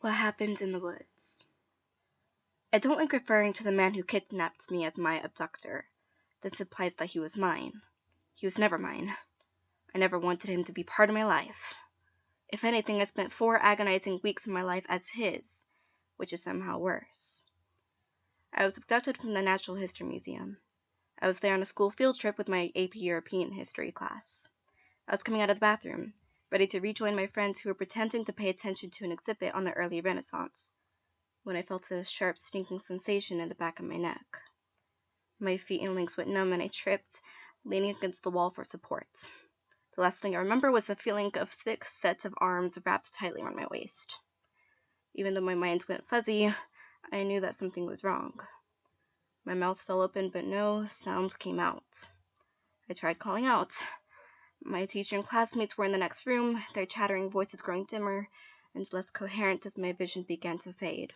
What happened in the woods? I don't like referring to the man who kidnapped me as my abductor. This implies that he was mine. He was never mine. I never wanted him to be part of my life. If anything, I spent 4 agonizing weeks of my life as his, which is somehow worse. I was abducted from the Natural History Museum. I was there on a school field trip with my AP European History class. I was coming out of the bathroom, ready to rejoin my friends who were pretending to pay attention to an exhibit on the early Renaissance, when I felt a sharp, stinking sensation in the back of my neck. My feet and legs went numb and I tripped, leaning against the wall for support. The last thing I remember was a feeling of thick sets of arms wrapped tightly around my waist. Even though my mind went fuzzy, I knew that something was wrong. My mouth fell open, but no sounds came out. I tried calling out. My teacher and classmates were in the next room, their chattering voices growing dimmer and less coherent as my vision began to fade.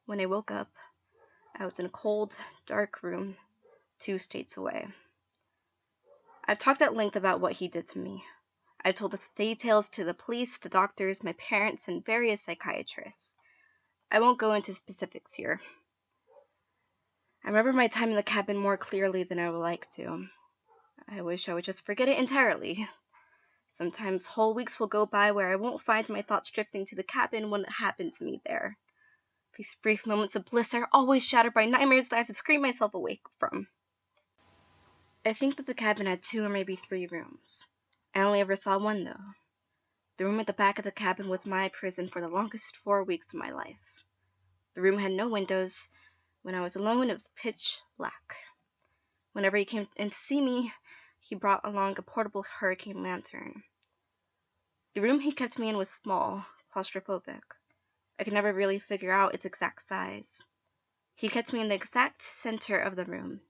When I woke up, I was in a cold, dark room, 2 states away. I've talked at length about what he did to me. I've told its details to the police, the doctors, my parents, and various psychiatrists. I won't go into specifics here. I remember my time in the cabin more clearly than I would like to. I wish I would just forget it entirely. Sometimes whole weeks will go by where I won't find my thoughts drifting to the cabin when it happened to me there. These brief moments of bliss are always shattered by nightmares that I have to scream myself awake from. I think that the cabin had 2 or maybe 3 rooms. I only ever saw one, though. The room at the back of the cabin was my prison for the longest 4 weeks of my life. The room had no windows. When I was alone, it was pitch black. Whenever he came in to see me, he brought along a portable hurricane lantern. The room he kept me in was small, claustrophobic. I could never really figure out its exact size. He kept me in the exact center of the room.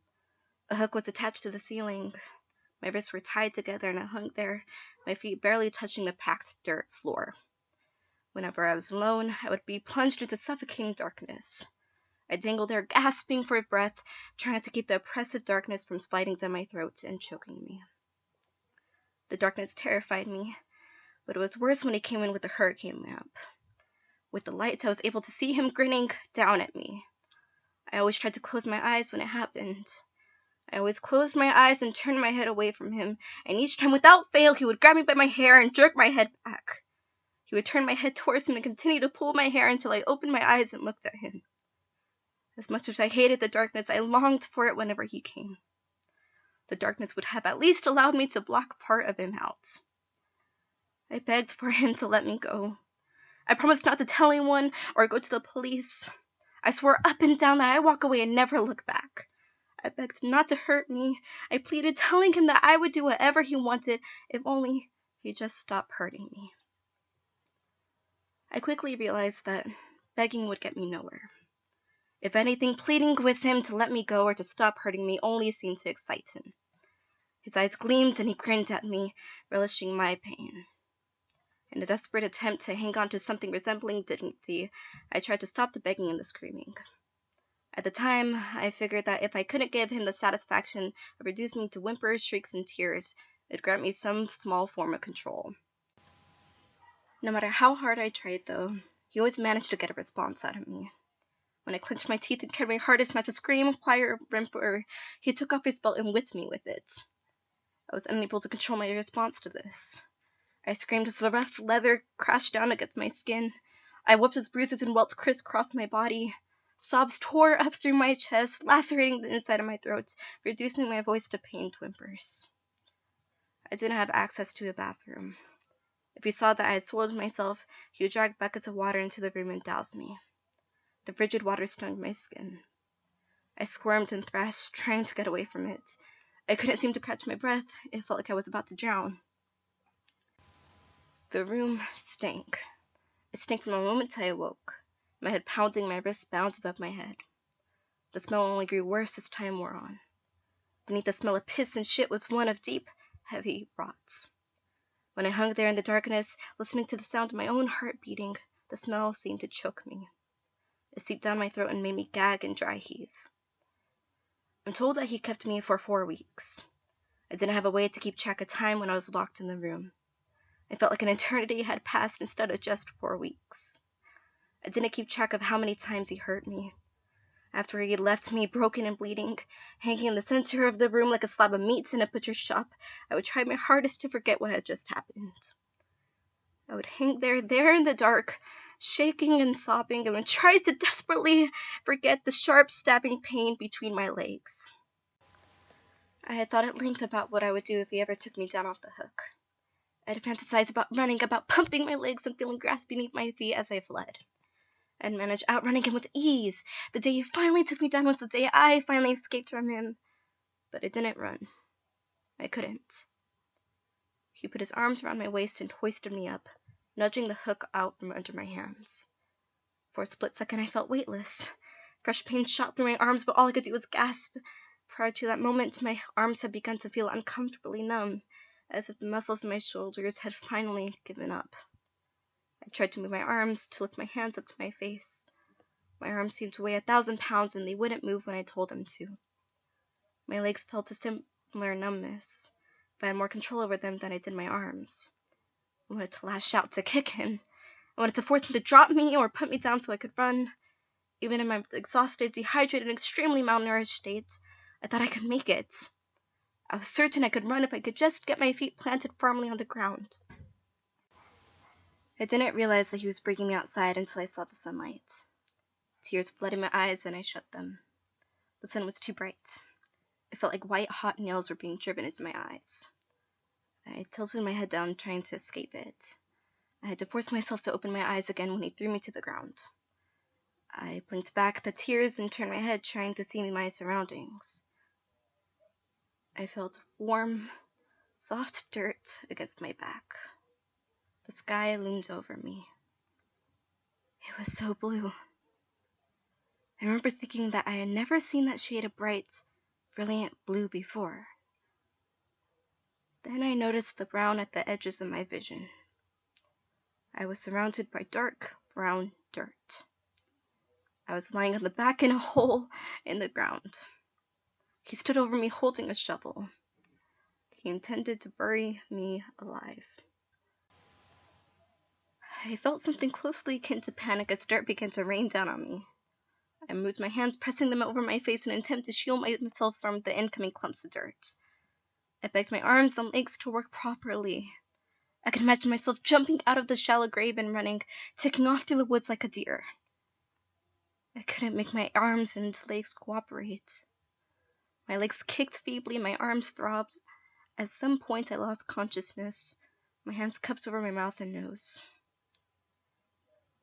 A hook was attached to the ceiling. My wrists were tied together and I hung there, my feet barely touching the packed dirt floor. Whenever I was alone, I would be plunged into suffocating darkness. I dangled there, gasping for breath, trying to keep the oppressive darkness from sliding down my throat and choking me. The darkness terrified me, but it was worse when he came in with the hurricane lamp. With the lights, I was able to see him grinning down at me. I always tried to close my eyes when it happened. I always closed my eyes and turned my head away from him, and each time, without fail, he would grab me by my hair and jerk my head back. He would turn my head towards him and continue to pull my hair until I opened my eyes and looked at him. As much as I hated the darkness, I longed for it whenever he came. The darkness would have at least allowed me to block part of him out. I begged for him to let me go. I promised not to tell anyone or go to the police. I swore up and down that I'd walk away and never look back. I begged not to hurt me. I pleaded, telling him that I would do whatever he wanted, if only he'd just stop hurting me. I quickly realized that begging would get me nowhere. If anything, pleading with him to let me go or to stop hurting me only seemed to excite him. His eyes gleamed and he grinned at me, relishing my pain. In a desperate attempt to hang on to something resembling dignity, I tried to stop the begging and the screaming. At the time, I figured that if I couldn't give him the satisfaction of reducing me to whimpers, shrieks, and tears, it'd grant me some small form of control. No matter how hard I tried, though, he always managed to get a response out of me. When I clenched my teeth and tried my hardest not to scream, cry, or whimper, he took off his belt and whipped me with it. I was unable to control my response to this. I screamed as the rough leather crashed down against my skin. I wept as bruises and welts crisscrossed my body. Sobs tore up through my chest, lacerating the inside of my throat, reducing my voice to pained whimpers. I didn't have access to a bathroom. If he saw that I had soiled myself, he would drag buckets of water into the room and douse me. The frigid water stung my skin. I squirmed and thrashed, trying to get away from it. I couldn't seem to catch my breath. It felt like I was about to drown. The room stank. It stank from the moment I awoke, my head pounding, my wrists bound above my head. The smell only grew worse as time wore on. Beneath the smell of piss and shit was one of deep, heavy rot. When I hung there in the darkness, listening to the sound of my own heart beating, the smell seemed to choke me. It seeped down my throat and made me gag and dry heave. I'm told that he kept me for 4 weeks. I didn't have a way to keep track of time when I was locked in the room. I felt like an eternity had passed instead of just 4 weeks. I didn't keep track of how many times he hurt me. After he left me broken and bleeding, hanging in the center of the room like a slab of meat in a butcher's shop, I would try my hardest to forget what had just happened. I would hang there in the dark, shaking and sobbing, and would try to desperately forget the sharp stabbing pain between my legs. I had thought at length about what I would do if he ever took me down off the hook. I had fantasized about running, about pumping my legs and feeling grass beneath my feet as I fled. I had managed outrunning him with ease. The day he finally took me down was the day I finally escaped from him. But I didn't run. I couldn't. He put his arms around my waist and hoisted me up, nudging the hook out from under my hands. For a split second I felt weightless. Fresh pain shot through my arms, but all I could do was gasp. Prior to that moment, my arms had begun to feel uncomfortably numb, as if the muscles in my shoulders had finally given up. I tried to move my arms, to lift my hands up to my face. My arms seemed to weigh 1,000 pounds, and they wouldn't move when I told them to. My legs felt a similar numbness, but I had more control over them than I did my arms. I wanted to lash out, to kick him. I wanted to force him to drop me or put me down so I could run. Even in my exhausted, dehydrated, and extremely malnourished state, I thought I could make it. I was certain I could run if I could just get my feet planted firmly on the ground. I didn't realize that he was bringing me outside until I saw the sunlight. Tears flooded my eyes and I shut them. The sun was too bright. It felt like white, hot nails were being driven into my eyes. I tilted my head down, trying to escape it. I had to force myself to open my eyes again when he threw me to the ground. I blinked back the tears and turned my head, trying to see my surroundings. I felt warm, soft dirt against my back. The sky loomed over me. It was so blue. I remember thinking that I had never seen that shade of bright, brilliant blue before. Then I noticed the brown at the edges of my vision. I was surrounded by dark brown dirt. I was lying on the back in a hole in the ground. He stood over me holding a shovel. He intended to bury me alive. I felt something closely akin to panic as dirt began to rain down on me. I moved my hands, pressing them over my face in an attempt to shield myself from the incoming clumps of dirt. I begged my arms and legs to work properly. I could imagine myself jumping out of the shallow grave and running, taking off through the woods like a deer. I couldn't make my arms and legs cooperate. My legs kicked feebly, my arms throbbed. At some point I lost consciousness, my hands cupped over my mouth and nose.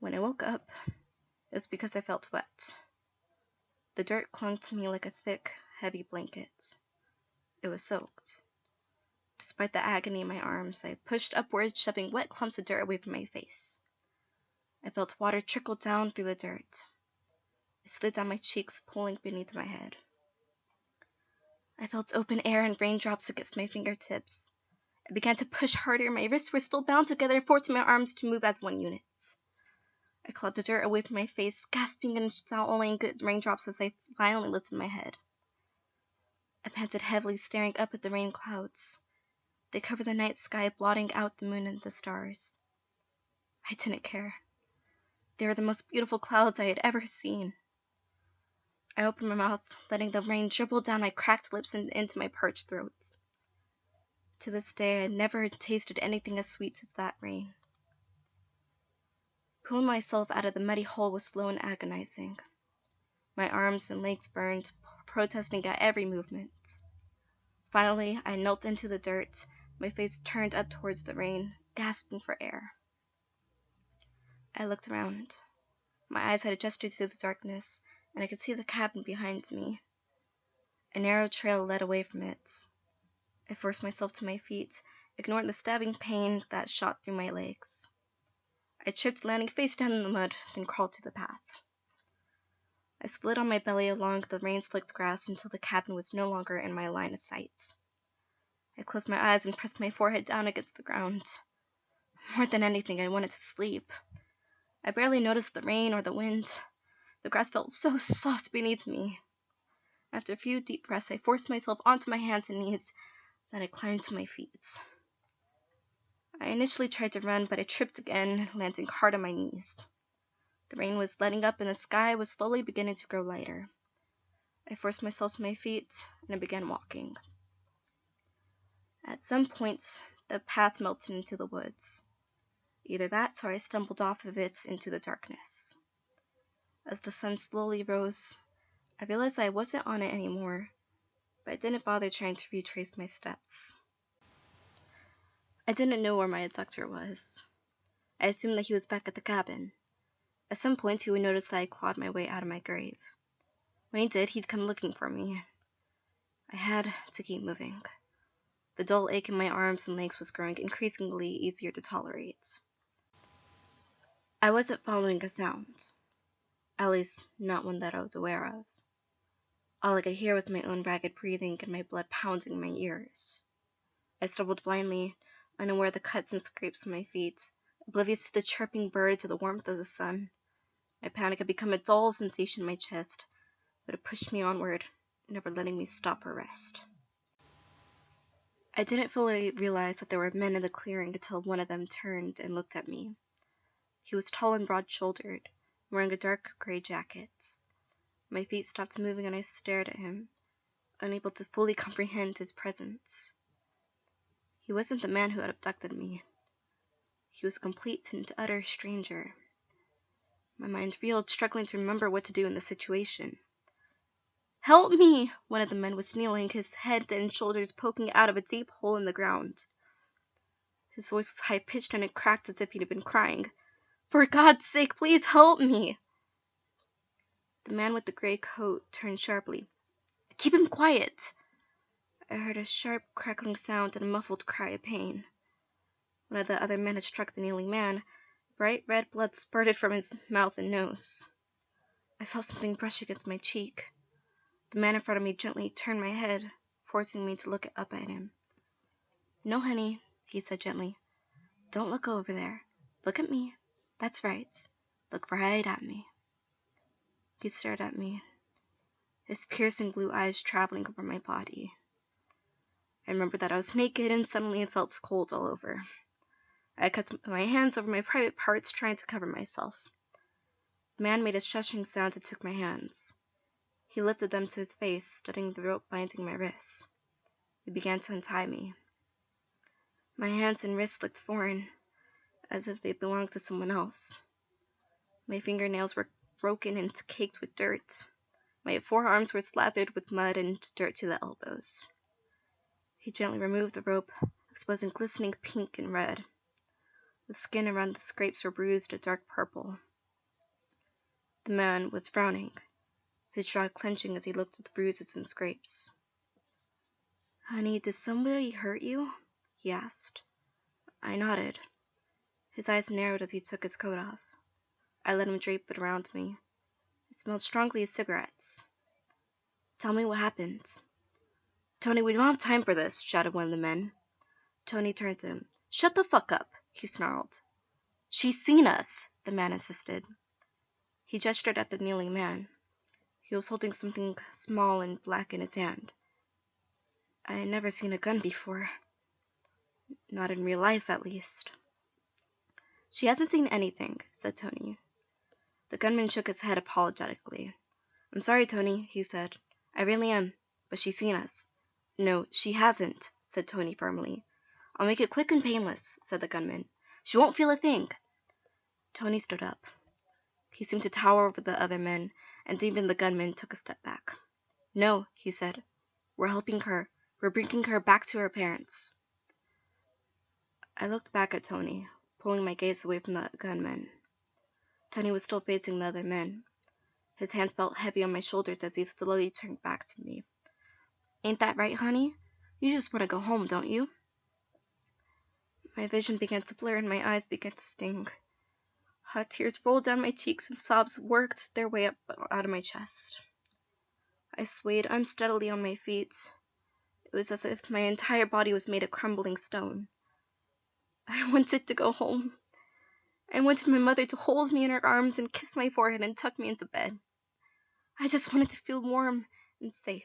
When I woke up, it was because I felt wet. The dirt clung to me like a thick, heavy blanket. It was soaked. Despite the agony in my arms, I pushed upwards, shoving wet clumps of dirt away from my face. I felt water trickle down through the dirt. It slid down my cheeks, pooling beneath my head. I felt open air and raindrops against my fingertips. I began to push harder. My wrists were still bound together, forcing my arms to move as one unit. I clawed the dirt away from my face, gasping and swallowing raindrops as I finally lifted my head. I panted heavily, staring up at the rain clouds. They covered the night sky, blotting out the moon and the stars. I didn't care. They were the most beautiful clouds I had ever seen. I opened my mouth, letting the rain dribble down my cracked lips and into my parched throat. To this day, I had never tasted anything as sweet as that rain. Pulling myself out of the muddy hole was slow and agonizing. My arms and legs burned, protesting at every movement. Finally, I knelt into the dirt, my face turned up towards the rain, gasping for air. I looked around. My eyes had adjusted to the darkness, and I could see the cabin behind me. A narrow trail led away from it. I forced myself to my feet, ignoring the stabbing pain that shot through my legs. I tripped, landing face down in the mud, then crawled to the path. I slid on my belly along the rain-slicked grass until the cabin was no longer in my line of sight. I closed my eyes and pressed my forehead down against the ground. More than anything, I wanted to sleep. I barely noticed the rain or the wind. The grass felt so soft beneath me. After a few deep breaths, I forced myself onto my hands and knees, then I climbed to my feet. I initially tried to run, but I tripped again, landing hard on my knees. The rain was letting up and the sky was slowly beginning to grow lighter. I forced myself to my feet and I began walking. At some point, the path melted into the woods. Either that or I stumbled off of it into the darkness. As the sun slowly rose, I realized I wasn't on it anymore, but I didn't bother trying to retrace my steps. I didn't know where my abductor was. I assumed that he was back at the cabin. At some point, he would notice that I clawed my way out of my grave. When he did, he'd come looking for me. I had to keep moving. The dull ache in my arms and legs was growing increasingly easier to tolerate. I wasn't following a sound, at least not one that I was aware of. All I could hear was my own ragged breathing and my blood pounding in my ears. I stumbled blindly, unaware of the cuts and scrapes on my feet, oblivious to the chirping birds or the warmth of the sun. My panic had become a dull sensation in my chest, but it pushed me onward, never letting me stop or rest. I didn't fully realize that there were men in the clearing until one of them turned and looked at me. He was tall and broad-shouldered, wearing a dark gray jacket. My feet stopped moving and I stared at him, unable to fully comprehend his presence. He wasn't the man who had abducted me. He was a complete and utter stranger. My mind reeled, struggling to remember what to do in the situation. "Help me!" One of the men was kneeling, his head and shoulders poking out of a deep hole in the ground. His voice was high-pitched and it cracked as if he'd been crying. "For God's sake, please help me!" The man with the gray coat turned sharply. "Keep him quiet!" I heard a sharp, crackling sound and a muffled cry of pain. One of the other men had struck the kneeling man. Bright red blood spurted from his mouth and nose. I felt something brush against my cheek. The man in front of me gently turned my head, forcing me to look up at him. "No, honey," he said gently. "Don't look over there. Look at me. That's right. Look right at me." He stared at me, his piercing blue eyes traveling over my body. I remembered that I was naked and suddenly it felt cold all over. I cut my hands over my private parts, trying to cover myself. The man made a shushing sound and took my hands. He lifted them to his face, studying the rope binding my wrists. He began to untie me. My hands and wrists looked foreign, as if they belonged to someone else. My fingernails were broken and caked with dirt. My forearms were slathered with mud and dirt to the elbows. He gently removed the rope, exposing glistening pink and red. The skin around the scrapes were bruised a dark purple. The man was frowning, his jaw clenching as he looked at the bruises and scrapes. "Honey, did somebody hurt you?" he asked. I nodded. His eyes narrowed as he took his coat off. I let him drape it around me. It smelled strongly of cigarettes. "Tell me what happened." "Tony, we don't have time for this," shouted one of the men. Tony turned to him. "Shut the fuck up," he snarled. "She's seen us," the man insisted. He gestured at the kneeling man. He was holding something small and black in his hand. I had never seen a gun before. Not in real life, at least. "She hasn't seen anything," said Tony. The gunman shook his head apologetically. "I'm sorry, Tony," he said. "I really am. But she's seen us." "No, she hasn't," said Tony firmly. "I'll make it quick and painless," said the gunman. "She won't feel a thing." Tony stood up. He seemed to tower over the other men, and even the gunman took a step back. "No," he said. "We're helping her. We're bringing her back to her parents." I looked back at Tony, pulling my gaze away from the gunman. Tony was still facing the other men. His hands felt heavy on my shoulders as he slowly turned back to me. "Ain't that right, honey? You just want to go home, don't you?" My vision began to blur and my eyes began to sting. Hot tears rolled down my cheeks and sobs worked their way up out of my chest. I swayed unsteadily on my feet. It was as if my entire body was made of crumbling stone. I wanted to go home. I wanted my mother to hold me in her arms and kiss my forehead and tuck me into bed. I just wanted to feel warm and safe.